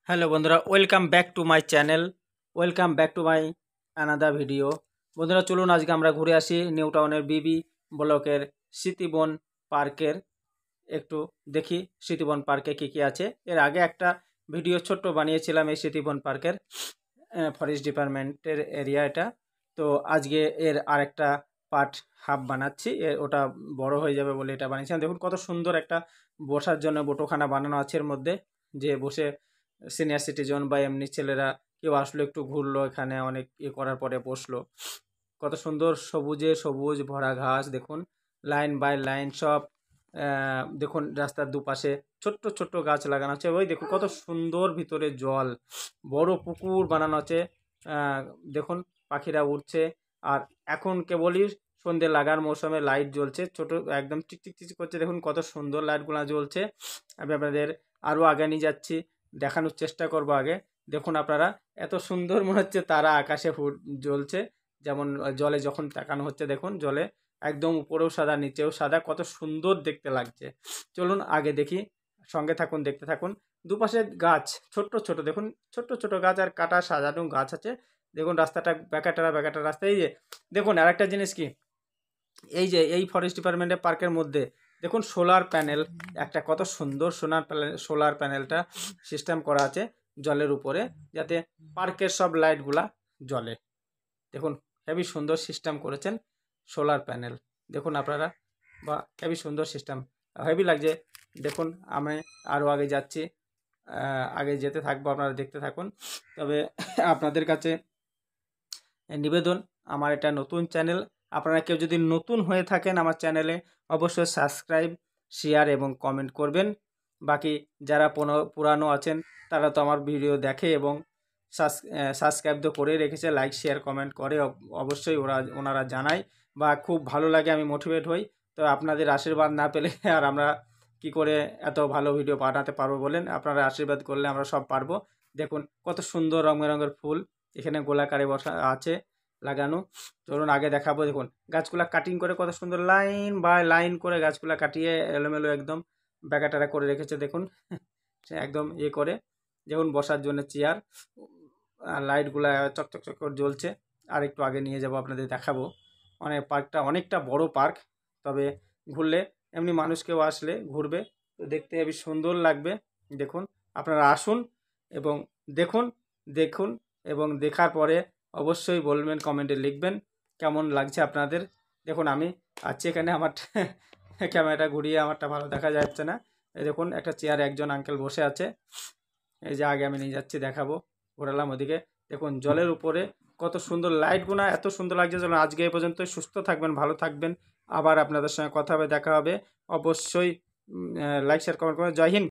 Hello বন্ধুরা, welcome back to my channel, welcome back to my another video. বন্ধুরা চলুন আজকে আমরা ঘুরে আসি নিউ টাউনের বিবি ব্লকের স্মৃতিবন পার্কের। একটু দেখি স্মৃতিবন পার্কে কী আছে। এর আগে একটা ভিডিও ছোট্ট বানিয়েছিলাম এই স্মৃতিবন পার্কের, ফরেস্ট ডিপার্টমেন্টের এরিয়া এটা। তো আজকে এর আরেকটা পার্ট হাফ বানাচ্ছি, ওটা বড় হয়ে যাবে বলে এটা বানিয়েছিলাম। দেখুন কত সুন্দর একটা বসার জন্য বটোখানা বানানো আছে এর মধ্যে, যে বসে সিনিয়র সিটিজন বা এমনি ছেলেরা কেউ আসলো একটু ঘুরলো, এখানে অনেক করার পরে বসলো। কত সুন্দর সবুজে সবুজ ভরা ঘাস, দেখুন লাইন বাই লাইন সব। দেখুন রাস্তার দুপাশে ছোট্ট ছোট্ট গাছ লাগানো আছে। ওই দেখুন কত সুন্দর ভিতরে জল, বড় পুকুর বানানো আছে। দেখুন পাখিরা উঠছে। আর এখন কেবলই সন্ধে লাগার মৌসুমে লাইট জ্বলছে, ছোট একদম টিকটিক করছে। দেখুন কত সুন্দর লাইটগুলো জ্বলছে। আমি আপনাদের আরও আগে নিয়ে যাচ্ছি, দেখানোর চেষ্টা করব আগে। দেখুন আপনারা, এত সুন্দর মনে হচ্ছে তারা আকাশে জ্বলছে, যেমন জলে যখন তাকানো হচ্ছে। দেখুন জলে একদম উপরেও সাদা নিচেও সাদা, কত সুন্দর দেখতে লাগছে। চলুন আগে দেখি, সঙ্গে থাকুন, দেখতে থাকুন। দুপাশে গাছ ছোট্ট ছোট, দেখুন ছোট্ট ছোট গাছ আর কাটা সাজানো গাছ আছে। দেখুন রাস্তাটা ব্যাকাটা রাস্তা। এই যে দেখুন আরেকটা জিনিস কি, এই যে এই ফরেস্ট ডিপার্টমেন্টের পার্কের মধ্যে দেখুন সোলার প্যানেল একটা, কত সুন্দর সোলার প্যানেলটা সিস্টেম করা আছে জলের উপরে, যাতে পার্কের সব লাইটগুলা জ্বলে। দেখুন হেভি সুন্দর সিস্টেম করেছেন সোলার প্যানেল, দেখুন আপনারা, বা হেভি সুন্দর সিস্টেম, হেভি লাগছে। দেখুন আমি আরও আগে যাচ্ছি, আগে যেতে থাকবো, আপনারা দেখতে থাকুন। তবে আপনাদের কাছে নিবেদন, আমার এটা নতুন চ্যানেল, আপনারা কেউ যদি নতুন হয়ে থাকেন আমার চ্যানেলে অবশ্যই সাবস্ক্রাইব, শেয়ার এবং কমেন্ট করবেন। বাকি যারা পুরানো আছেন তারা তো আমার ভিডিও দেখে এবং সাবস্ক্রাইব তো করে রেখেছে, লাইক শেয়ার কমেন্ট করে অবশ্যই ওনারা জানায়, বা খুব ভালো লাগে, আমি মোটিভেট হই। তো আপনাদের আশীর্বাদ না পেলে আর আমরা কি করে এত ভালো ভিডিও বানাতে পারবো বলেন? আপনারা আশীর্বাদ করলে আমরা সব পারবো। দেখুন কত সুন্দর রঙ বেরঙের ফুল এখানে গোলাকারে বসা আছে লাগানো। চলুন আগে দেখাবো। দেখুন গাছগুলা কাটিং করে কত সুন্দর লাইন বাই লাইন করে গাছগুলা কাটিয়ে এলোমেলো একদম ব্যাকাটারা করে রেখেছে। দেখুন সে একদম করে, যেমন বসার জন্য চেয়ার, লাইটগুলা চকচক করে জ্বলছে। আর একটু আগে নিয়ে যাব, আপনাদের দেখাবো। পার্কটা অনেকটা বড় পার্ক, তবে ঘুরলে এমনি মানুষ কেউ আসলে ঘুরবে তো দেখতে হেবি সুন্দর লাগবে। দেখুন আপনারা আসুন এবং দেখুন দেখুন এবং দেখার পরে অবশ্যই বলবেন, কমেন্টে লিখবেন কেমন লাগছে আপনাদের। দেখুন আমি আছি এখানে, আমার ক্যামেরাটা ঘুরিয়ে আমারটা ভালো দেখা যাচ্ছে না। এই দেখুন একটা চেয়ারে একজন আঙ্কেল বসে আছে, এই যে আগে আমি নিয়ে যাচ্ছি, দেখাবো, ঘোরালাম ওদিকে। দেখুন জলের উপরে কত সুন্দর লাইটগুলো, এত সুন্দর লাগছে। চলুন আজকে এই পর্যন্ত, সুস্থ থাকবেন, ভালো থাকবেন, আবার আপনাদের সঙ্গে কথা হবে, দেখা হবে। অবশ্যই লাইক শেয়ার কমেন্ট করবেন। জয় হিন্দ।